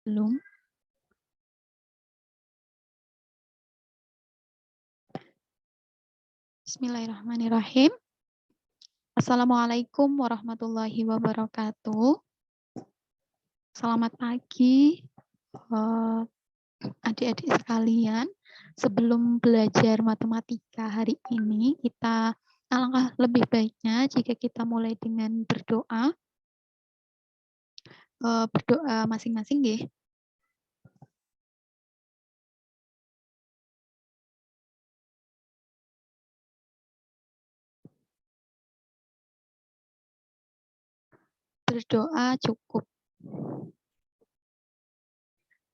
Belum. Bismillahirrahmanirrahim. Assalamualaikum warahmatullahi wabarakatuh. Selamat pagi, adik-adik sekalian. Sebelum belajar matematika hari ini, alangkah lebih baiknya jika kita mulai dengan berdoa. Berdoa masing-masing, nggih. Berdoa cukup.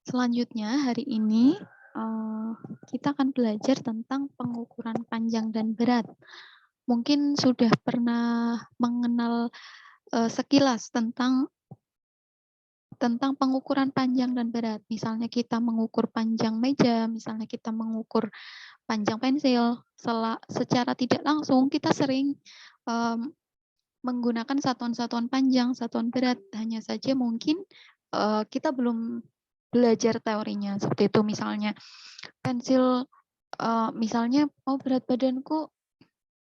Selanjutnya hari ini kita akan belajar tentang pengukuran panjang dan berat. Mungkin sudah pernah mengenal sekilas tentang pengukuran panjang dan berat. Misalnya kita mengukur panjang meja, misalnya kita mengukur panjang pensil. Secara tidak langsung kita sering menggunakan satuan-satuan panjang, satuan berat. Hanya saja mungkin kita belum belajar teorinya. Seperti itu misalnya pensil, misalnya berat badanku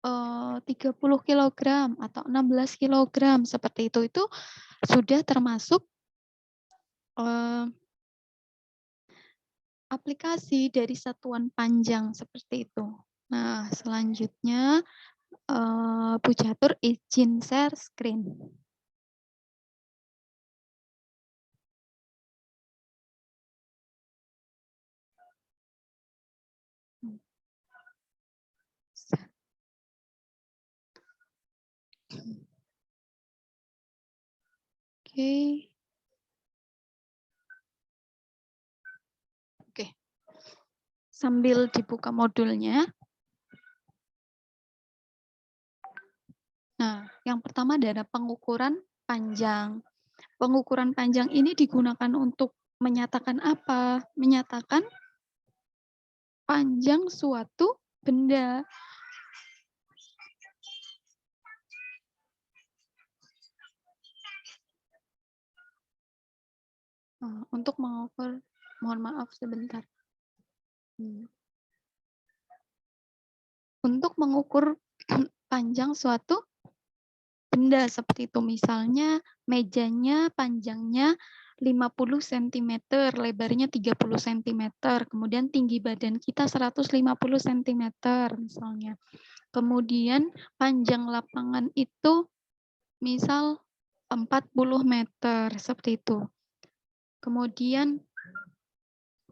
30 kg atau 16 kg, seperti itu sudah termasuk aplikasi dari satuan panjang seperti itu. Nah, selanjutnya Bu Catur izin share screen. Oke. Oke. Sambil dibuka modulnya. Nah, yang pertama adalah pengukuran panjang. Pengukuran panjang ini digunakan untuk menyatakan apa? Menyatakan panjang suatu benda. Untuk mengukur, mohon maaf sebentar. Untuk mengukur panjang suatu benda seperti itu, misalnya mejanya panjangnya 50 cm, lebarnya 30 cm, kemudian tinggi badan kita 150 cm misalnya. Kemudian panjang lapangan itu misal 40 meter, seperti itu. Kemudian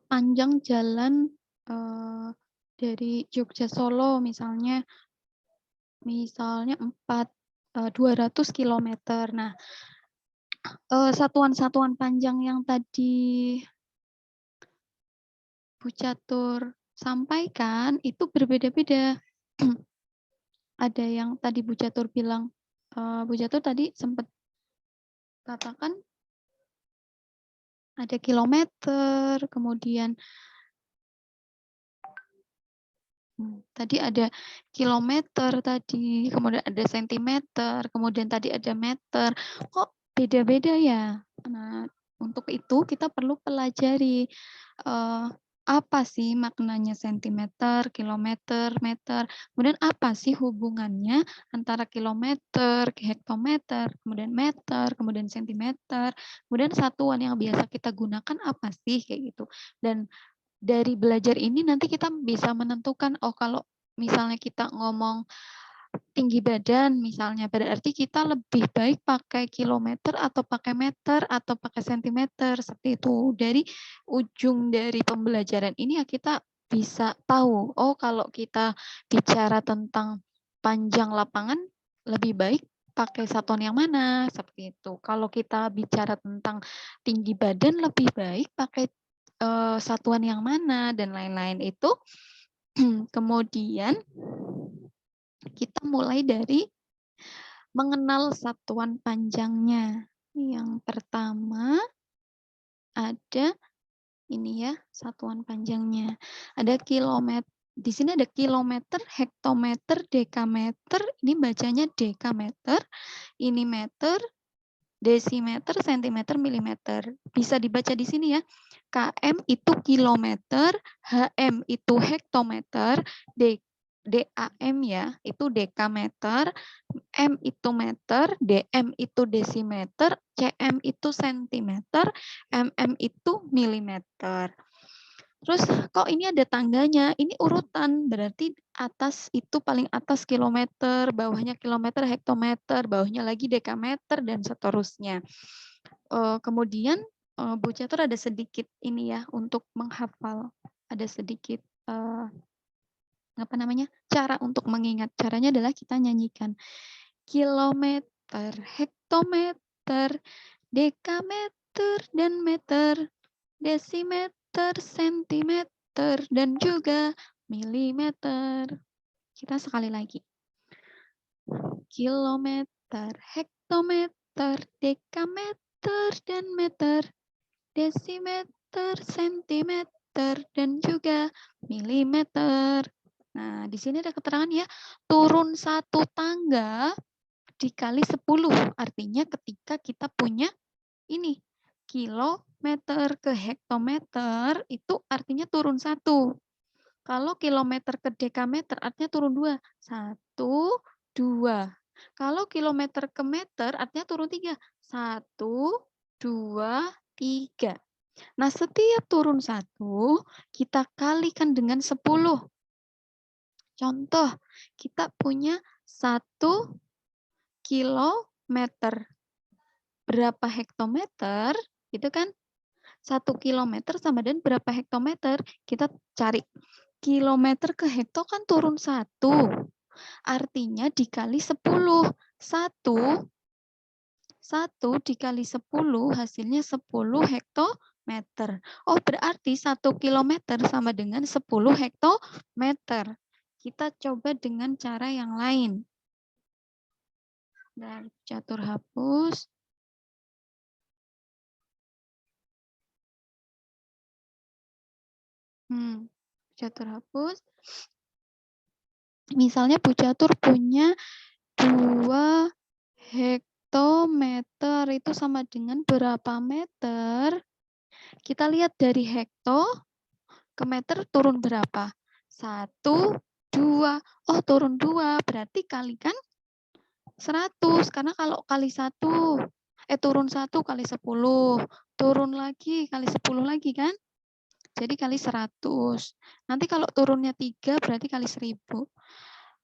panjang jalan dari Jogja Solo misalnya 200 km. Nah, satuan-satuan panjang yang tadi Bu Catur sampaikan itu berbeda-beda. Ada yang tadi Bu Catur bilang, Bu Catur tadi sempat katakan ada kilometer, kemudian tadi ada kilometer tadi, kemudian ada sentimeter, kemudian tadi ada meter. Kok beda-beda ya? Nah, untuk itu kita perlu pelajari apa sih maknanya sentimeter, kilometer, meter. Kemudian apa sih hubungannya antara kilometer, hektometer, kemudian meter, kemudian sentimeter, kemudian satuan yang biasa kita gunakan apa sih kayak gitu. Dan dari belajar ini nanti kita bisa menentukan, oh kalau misalnya kita ngomong tinggi badan misalnya, berarti kita lebih baik pakai kilometer atau pakai meter atau pakai sentimeter, seperti itu. Dari ujung dari pembelajaran ini ya kita bisa tahu, oh kalau kita bicara tentang panjang lapangan lebih baik pakai satuan yang mana, seperti itu. Kalau kita bicara tentang tinggi badan lebih baik pakai satuan yang mana dan lain-lain itu. Kemudian kita mulai dari mengenal satuan panjangnya. Yang pertama ada ini ya, satuan panjangnya. Ada kilometer. Di sini ada kilometer, hektometer, dekameter. Ini bacanya dekameter. Ini meter, desimeter, sentimeter, milimeter. Bisa dibaca di sini ya. KM itu kilometer, HM itu hektometer, DAM ya, itu dekameter, M itu meter, DM itu desimeter, CM itu sentimeter, MM itu milimeter. Terus kok ini ada tangganya? Ini urutan, berarti atas itu paling atas kilometer, bawahnya kilometer, hektometer, bawahnya lagi dekameter, dan seterusnya. Kemudian Bu Catur ada sedikit ini ya untuk menghafal, ada sedikit apa namanya, cara untuk mengingat. Caranya adalah kita nyanyikan kilometer, hektometer, dekameter, dan meter, desimeter, sentimeter, dan juga milimeter. Kita sekali lagi. Kilometer, hektometer, dekameter, dan meter, desimeter, sentimeter, dan juga milimeter. Nah, di sini ada keterangan ya, turun satu tangga dikali 10. Artinya ketika kita punya ini, kilometer ke hektometer, itu artinya turun 1. Kalau kilometer ke dekameter, artinya turun 2. 1, 2. Kalau kilometer ke meter, artinya turun 3. 1, 2, 3. Nah, setiap turun 1, kita kalikan dengan 10. Contoh, kita punya 1 kilometer. Berapa hektometer? Itu kan 1 kilometer sama dengan berapa hektometer? Kita cari. Kilometer ke hekto kan turun 1. Artinya dikali 10. 1 dikali 10 hasilnya 10 hektometer. Oh, berarti 1 kilometer sama dengan 10 hektometer. Kita coba dengan cara yang lain. Dan Catur hapus. Catur hapus. Misalnya Bu Catur punya 2 hektometer itu sama dengan berapa meter? Kita lihat dari hekto ke meter turun berapa? 1, 2. Oh, turun 2. Berarti kalikan 100. Karena kalau kali 1, turun 1 kali 10. Turun lagi kali 10 lagi kan? Jadi kali 100. Nanti kalau turunnya 3 berarti kali 1000.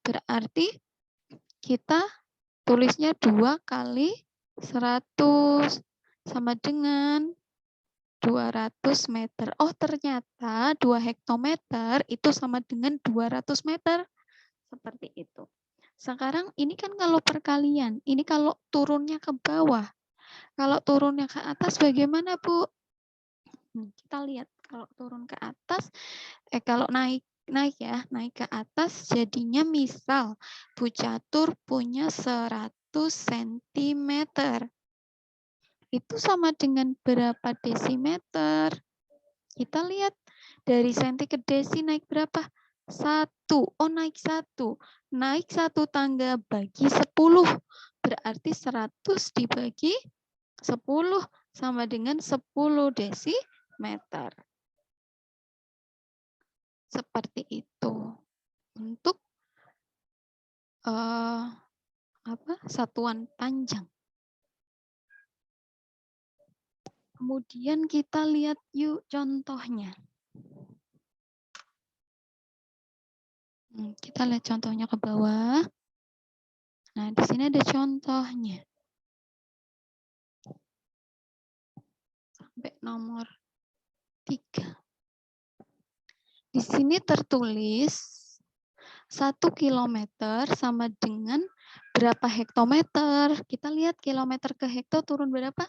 Berarti kita tulisnya 2 kali 100 sama dengan 200 meter. Oh, ternyata 2 hektometer itu sama dengan 200 meter. Seperti itu. Sekarang ini kan kalau perkalian. Ini kalau turunnya ke bawah. Kalau turunnya ke atas bagaimana, Bu? Kita lihat. Kalau turun ke atas, kalau naik ya, naik ke atas jadinya misal Bu Catur punya 100 cm. Itu sama dengan berapa desimeter? Kita lihat dari senti ke desi naik berapa? 1. Oh, naik 1. Naik 1 tangga bagi 10. Berarti 100 dibagi 10 sama dengan 10 desimeter. Seperti itu. Untuk satuan panjang. Kemudian kita lihat yuk contohnya. Kita lihat contohnya ke bawah. Nah, di sini ada contohnya. Sampai nomor 3. Di sini tertulis 1 kilometer sama dengan berapa hektometer. Kita lihat kilometer ke hekto turun berapa?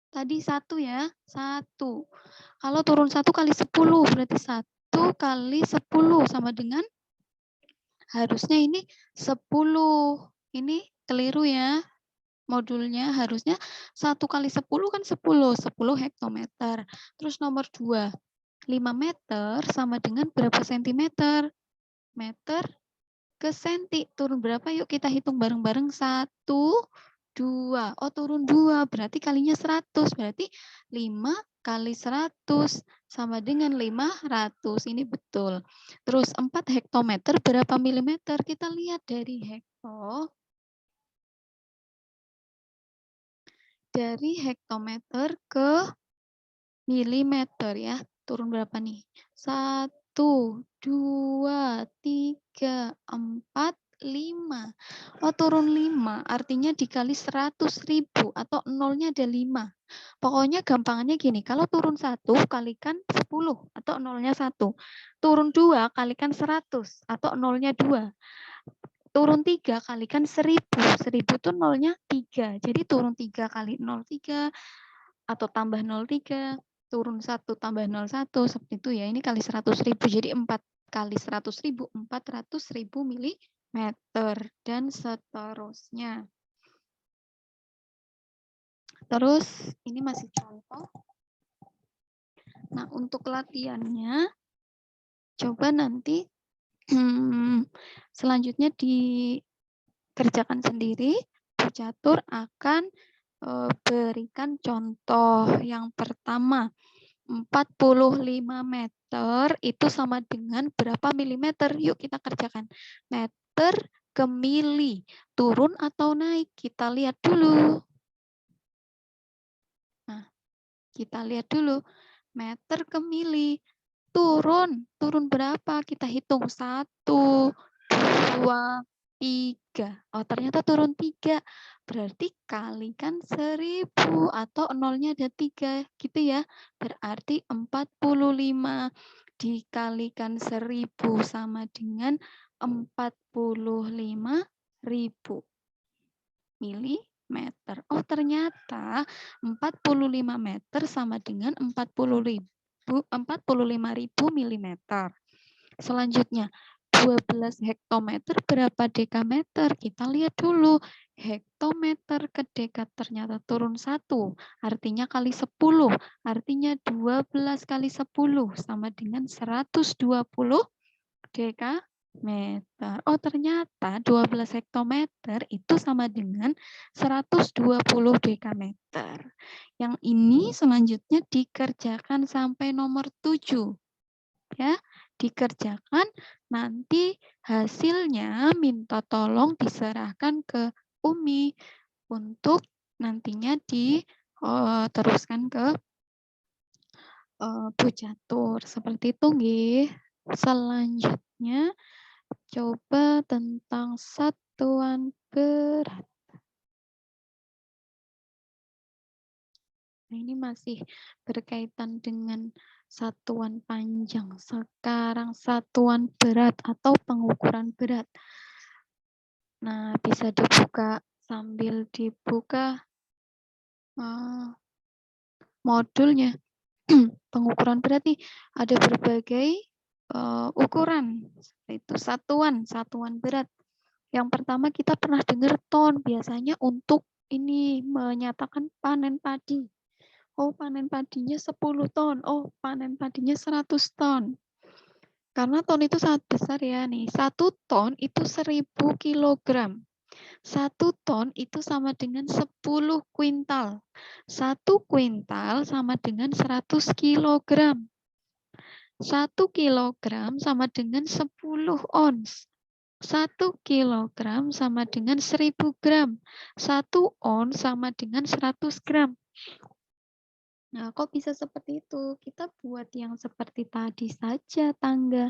Tadi 1 ya, 1. Kalau turun 1 kali 10, berarti 1 kali 10 sama dengan, harusnya ini 10. Ini keliru ya, modulnya harusnya 1 kali 10 kan 10 hektometer. Terus nomor 2, 5 meter sama dengan berapa sentimeter? Meter ke senti. Turun berapa? Yuk kita hitung bareng-bareng. 1, 2. Oh, turun 2. Berarti kalinya 100. Berarti 5 kali 100 sama dengan 500. Ini betul. Terus 4 hektometer berapa milimeter? Kita lihat dari hektometer ke milimeter ya. Turun berapa nih? 1, 2, 3, 4, 5. Oh, turun 5. Artinya dikali 100.000 atau nolnya ada 5. Pokoknya gampangannya gini, kalau turun 1 kalikan 10 atau nolnya 1. Turun 2 kalikan 100 atau nolnya 2. Turun 3 kalikan 1000. 1000 itu nolnya 3. Jadi turun 3 kali 0, 3 atau tambah 0,3, turun 1 tambah 0,1, seperti itu ya. Ini kali 100.000, jadi 4 kali 100.000, 400.000 milimeter, dan seterusnya. Terus, ini masih contoh. Nah, untuk latihannya, coba nanti selanjutnya dikerjakan sendiri. Bu Catur akan berikan contoh yang pertama. 45 meter itu sama dengan berapa milimeter? Yuk kita kerjakan. Meter ke mili. Turun atau naik? Kita lihat dulu. Nah, kita lihat dulu. Meter ke mili. Turun. Turun berapa? Kita hitung. 1, 2, 3. Oh, ternyata turun 3. Berarti kalikan 1000 atau nolnya ada 3. Gitu ya. Berarti 45 dikalikan 1000 sama dengan 45.000 milimeter. Oh, ternyata 45 meter sama dengan 45.000 milimeter. Selanjutnya, 12 hektometer berapa dekameter? Kita lihat dulu. Hektometer ke deka ternyata turun 1. Artinya kali 10. Artinya 12 kali 10 sama dengan 120 dekameter. Oh, ternyata 12 hektometer itu sama dengan 120 dekameter. Yang ini selanjutnya dikerjakan sampai nomor 7. Ya, dikerjakan, nanti hasilnya minta tolong diserahkan ke Umi untuk nantinya diteruskan ke Bu Catur. Seperti itu nggih. Selanjutnya coba tentang satuan berat. Nah, ini masih berkaitan dengan satuan panjang. Sekarang satuan berat atau pengukuran berat. Nah, bisa dibuka sambil dibuka modulnya. Pengukuran berat nih ada berbagai ukuran. Itu satuan berat. Yang pertama kita pernah dengar ton, biasanya untuk ini menyatakan panen padi. Oh, panen padinya 10 ton. Oh, panen padinya 100 ton. Karena ton itu sangat besar ya nih. 1 ton itu 1000 kilogram. 1 ton itu sama dengan 10 kuintal. 1 kuintal sama dengan 100 kilogram. 1 kilogram sama dengan 10 ons. 1 kilogram sama dengan 1000 gram. 1 ons sama dengan 100 gram. Nah, kok bisa seperti itu? Kita buat yang seperti tadi saja tangga.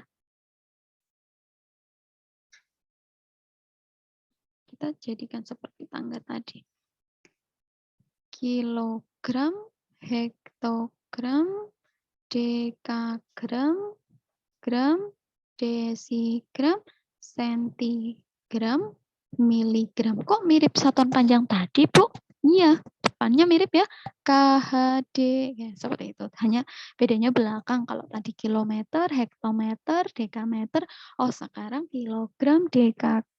Kita jadikan seperti tangga tadi. Kilogram, hektogram, dekagram, gram, desigram, sentigram, miligram. Kok mirip satuan panjang tadi, Bu? Iya, depannya mirip ya. KHD, ya, seperti itu. Hanya bedanya belakang. Kalau tadi kilometer, hektometer, dekameter. Oh, sekarang kilogram,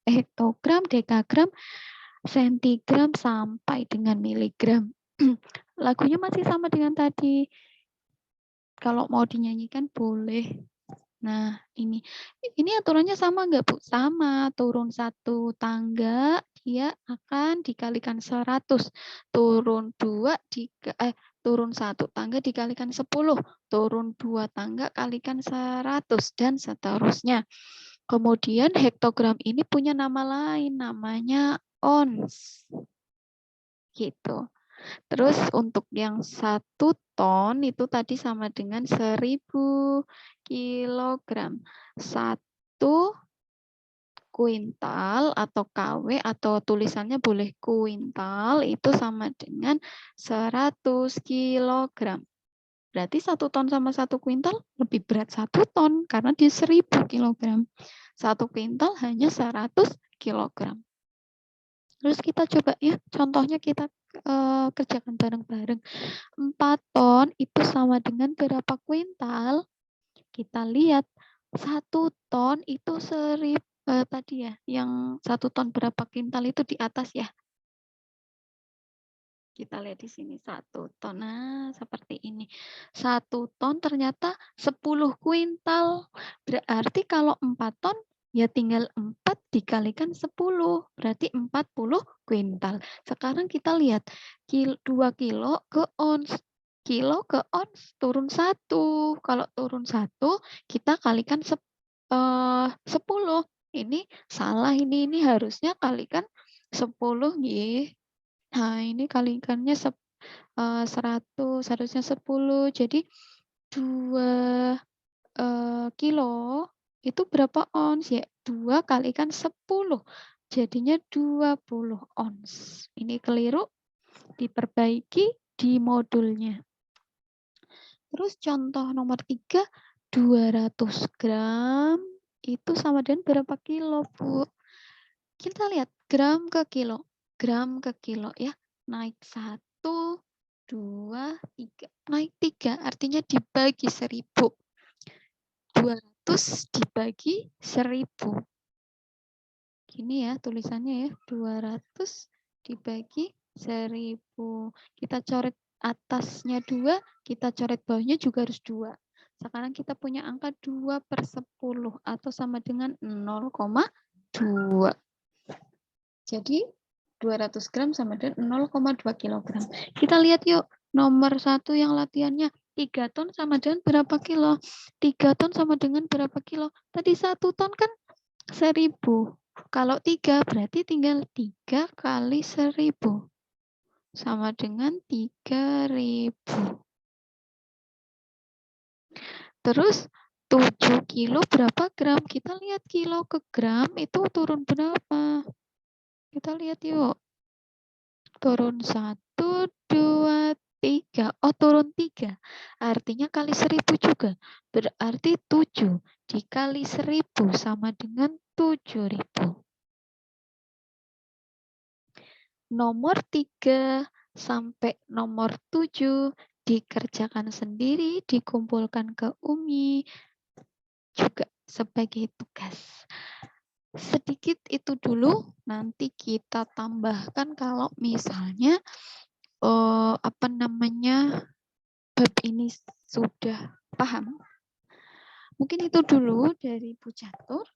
hektogram, dekagram, sentigram, sampai dengan miligram. Lagunya masih sama dengan tadi. Kalau mau dinyanyikan boleh. Nah, ini aturannya sama nggak, Bu? Sama, turun 1 tangga, dia akan dikalikan 100. Turun 2 turun 1 tangga dikalikan 10. Turun 2 tangga kalikan 100 dan seterusnya. Kemudian hektogram ini punya nama lain, namanya ons. Gitu. Terus untuk yang 1 ton itu tadi sama dengan 1000 kilogram. 1 kuintal atau KW atau tulisannya boleh kuintal itu sama dengan 100 kilogram. Berarti 1 ton sama 1 kuintal lebih berat 1 ton karena dia 1000 kilogram. 1 kuintal hanya 100 kilogram. Terus kita coba ya, contohnya kita kerjakan bareng-bareng. 4 ton itu sama dengan berapa kuintal? Kita lihat 1 ton itu tadi ya, yang 1 ton berapa kuintal itu di atas ya. Kita lihat di sini 1 ton. Nah, seperti ini. 1 ton ternyata 10 kuintal. Berarti kalau 4 ton ya tinggal 4 dikalikan 10. Berarti 40 kuintal. Sekarang kita lihat 2 kilo ke ons. Kilo ke ons turun 1. Kalau turun 1 kita kalikan 10. Ini salah ini harusnya kalikan 10 nggih. Nah, ini kalikannya 100, harusnya 10. Jadi 2 kilo itu berapa ons? Ya, 2 kalikan 10. Jadinya 20 ons. Ini keliru, diperbaiki di modulnya. Terus contoh nomor 3, 200 gram itu sama dengan berapa kilo, Bu? Kita lihat gram ke kilo. Gram ke kilo ya. Naik 1, 2, 3. Naik 3 artinya dibagi 1000. 200 dibagi 1000. Gini ya tulisannya ya. 200 dibagi 1000. Kita coret atasnya 2, kita coret bawahnya juga harus 2. Sekarang kita punya angka 2/10 atau sama dengan 0,2. Jadi 200 gram sama dengan 0,2 kilogram. Kita lihat yuk nomor 1 yang latihannya. 3 ton sama dengan berapa kilo? 3 ton sama dengan berapa kilo? Tadi 1 ton kan 1000. Kalau 3 berarti tinggal 3 kali 1000. Sama dengan 3000. Terus 7 kilo berapa gram? Kita lihat kilo ke gram itu turun berapa? Kita lihat yuk. Turun 1, 2, 3. Oh, turun 3. Artinya kali 1000 juga. Berarti 7 dikali 1000 sama dengan 7000. Nomor 3 sampai nomor 7 dikerjakan sendiri, dikumpulkan ke UMI juga sebagai tugas. Sedikit itu dulu, nanti kita tambahkan kalau misalnya bab ini sudah paham. Mungkin itu dulu dari Bu Catur.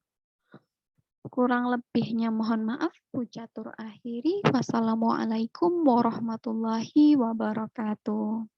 Kurang lebihnya mohon maaf. Bu Catur akhiri. Wassalamualaikum warahmatullahi wabarakatuh.